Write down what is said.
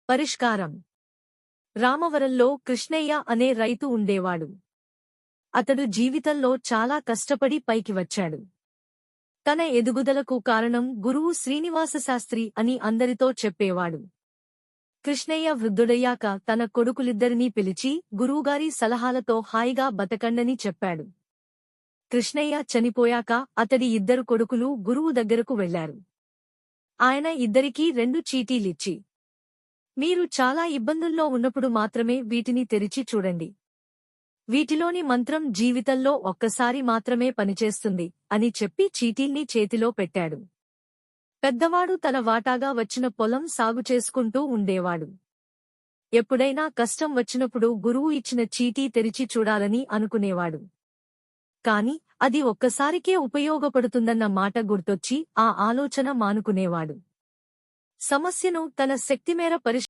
పరిష్కారం. రామవరంలో కృష్ణయ్య అనే రైతు ఉండేవాడు. అతడు జీవితంలో చాలా కష్టపడి పైకి వచ్చాడు. తన ఎదుగుదలకు కారణం గురువు శ్రీనివాసశాస్త్రి అని అందరితో చెప్పేవాడు. కృష్ణయ్య వృద్ధుడయ్యాక తన కొడుకులిద్దరినీ పిలిచి గురువుగారి సలహాలతో హాయిగా బతకండని చెప్పాడు. కృష్ణయ్య చనిపోయాక అతడి ఇద్దరు కొడుకులు గురువు దగ్గరకు వెళ్లారు. ఆయన ఇద్దరికీ 2 చీటీలిచ్చి, మీరు చాలా ఇబ్బందుల్లో ఉన్నప్పుడు మాత్రమే వీటిని తెరిచి చూడండి. వీటిలోని మంత్రం జీవితంలో ఒక్కసారి మాత్రమే పనిచేస్తుంది అని చెప్పి చీటీల్ని చేతిలో పెట్టాడు. పెద్దవాడు తన వాటాగా వచ్చిన పొలం సాగు చేసుకుంటూ ఉండేవాడు. ఎప్పుడైనా కష్టం వచ్చినప్పుడు గురువు ఇచ్చిన చీటీ తెరిచి చూడాలని అనుకునేవాడు. కాని అది ఒక్కసారికే ఉపయోగపడుతుందన్న మాట గుర్తొచ్చి ఆ ఆలోచన మానుకునేవాడు. సమస్యను తన శక్తిమేర